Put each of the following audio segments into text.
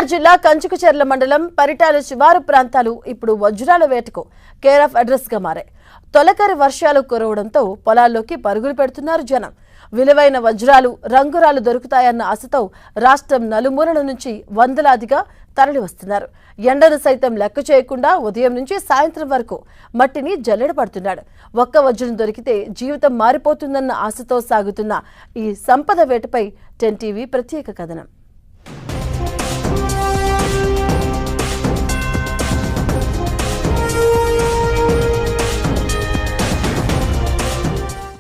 ఎన్టీఆర్ జిల్లా కంచుకుచెర్ల మండలం పరిటాల శివారు ప్రాంతాలు ఇప్పుడు వజ్రాల వేటకు కేర్ ఆఫ్ అడ్రస్ గా మారాయి. తొలకరి వర్షాలు కురవడంతో పొలాల్లోకి పరుగులు పెడుతున్నారు జనం. విలువైన వజ్రాలు, రంగురాలు దొరుకుతాయన్న ఆశతో రాష్ట్రం నలుమూలల నుంచి వందలాదిగా తరలి వస్తున్నారు. ఎండను సైతం లెక్క చేయకుండా ఉదయం నుంచి సాయంత్రం వరకు మట్టిని జల్లెడ పడుతున్నాడు. ఒక్క వజ్రం దొరికితే జీవితం మారిపోతుందన్న ఆశతో సాగుతున్న ఈ సంపద వేటపై 10 టీవీ ప్రత్యేక కథనం.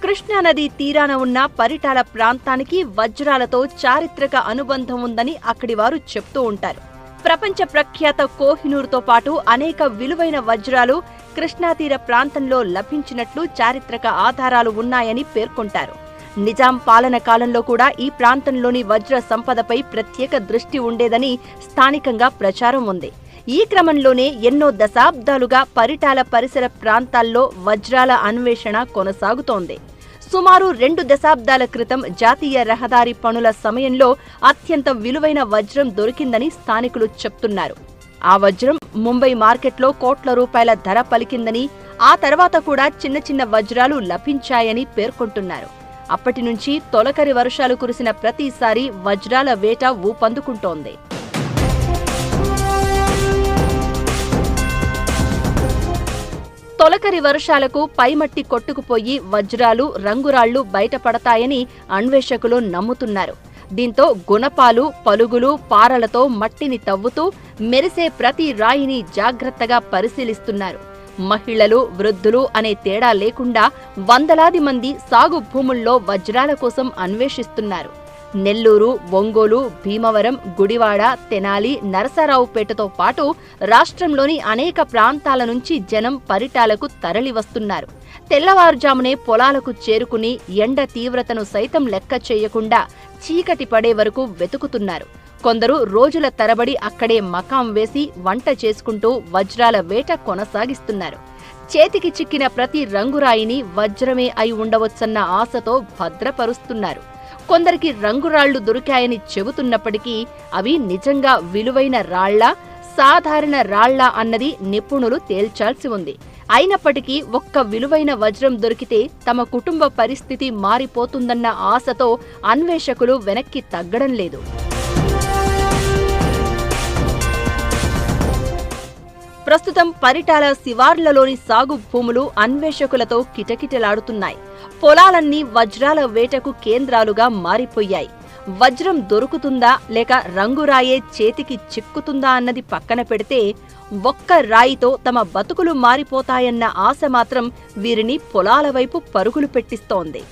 కృష్ణానది తీరాన ఉన్న పరిటాల ప్రాంతానికి వజ్రాలతో చారిత్రక అనుబంధం ఉందని అక్కడి వారు చెప్తూ ఉంటారు. ప్రపంచ ప్రఖ్యాత కోహినూరుతో పాటు అనేక విలువైన వజ్రాలు కృష్ణాతీర ప్రాంతంలో లభించినట్లు చారిత్రక ఆధారాలు ఉన్నాయని పేర్కొంటారు. నిజాం పాలన కాలంలో కూడా ఈ ప్రాంతంలోని వజ్ర సంపదపై ప్రత్యేక దృష్టి ఉండేదని స్థానికంగా ప్రచారం ఉంది. ఈ క్రమంలోనే ఎన్నో దశాబ్దాలుగా పరిటాల పరిసర ప్రాంతాల్లో వజ్రాల అన్వేషణ కొనసాగుతోంది. సుమారు 2 దశాబ్దాల క్రితం జాతీయ రహదారి పనుల సమయంలో అత్యంత విలువైన వజ్రం దొరికిందని స్థానికులు చెప్తున్నారు. ఆ వజ్రం ముంబై మార్కెట్లో కోట్ల రూపాయల ధర పలికిందని, ఆ తర్వాత కూడా చిన్న చిన్న వజ్రాలు లభించాయని పేర్కొంటున్నారు. అప్పటి నుంచి తొలకరి వర్షాలు కురిసిన ప్రతిసారి వజ్రాల వేట ఊపందుకుంటోంది. తొలకరి వర్షాలకు పైమట్టి కొట్టుకుపోయి వజ్రాలు, రంగురాళ్లు బయటపడతాయని అన్వేషకులు నమ్ముతున్నారు. దీంతో గుణపాలు, పలుగులు, పారలతో మట్టిని తవ్వుతూ మెరిసే ప్రతి రాయిని జాగ్రత్తగా పరిశీలిస్తున్నారు. మహిళలు, వృద్ధులు అనే తేడా లేకుండా వందలాది మంది సాగు భూముల్లో వజ్రాల కోసం అన్వేషిస్తున్నారు. నెల్లూరు, ఒంగోలు, భీమవరం, గుడివాడ, తెనాలి, నరసరావుపేటతో పాటు రాష్ట్రంలోని అనేక ప్రాంతాల నుంచి జనం పరిటాలకు తరలివస్తున్నారు. తెల్లవారుజామునే పొలాలకు చేరుకుని ఎండ తీవ్రతను సైతం లెక్క చేయకుండా చీకటి పడే వరకు వెతుకుతున్నారు. కొందరు రోజుల తరబడి అక్కడే మకాం వేసి వంట చేసుకుంటూ వజ్రాల వేట కొనసాగిస్తున్నారు. చేతికి చిక్కిన ప్రతి రంగురాయిని వజ్రమే అయి ఉండవచ్చన్న ఆశతో భద్రపరుస్తున్నారు. కొందరికి రంగురాళ్లు దొరికాయని చెబుతున్నప్పటికీ అవి నిజంగా విలువైన రాళ్లా, సాధారణ రాళ్లా అన్నది నిపుణులు తేల్చాల్సి ఉంది. అయినప్పటికీ ఒక్క విలువైన వజ్రం దొరికితే తమ కుటుంబ పరిస్థితి మారిపోతుందన్న ఆశతో అన్వేషకులు వెనక్కి తగ్గడం లేదు. ప్రస్తుతం పరిటాల శివార్లలోని సాగు భూములు అన్వేషకులతో కిటకిటలాడుతున్నాయి. పొలాలన్నీ వజ్రాల వేటకు కేంద్రాలుగా మారిపోయాయి. వజ్రం దొరుకుతుందా లేక రంగురాయే చేతికి చిక్కుతుందా అన్నది పక్కన పెడితే ఒక్క రాయితో తమ బతుకులు మారిపోతాయన్న ఆశ మాత్రం వీరిని పొలాల వైపు పరుగులు పెట్టిస్తోంది.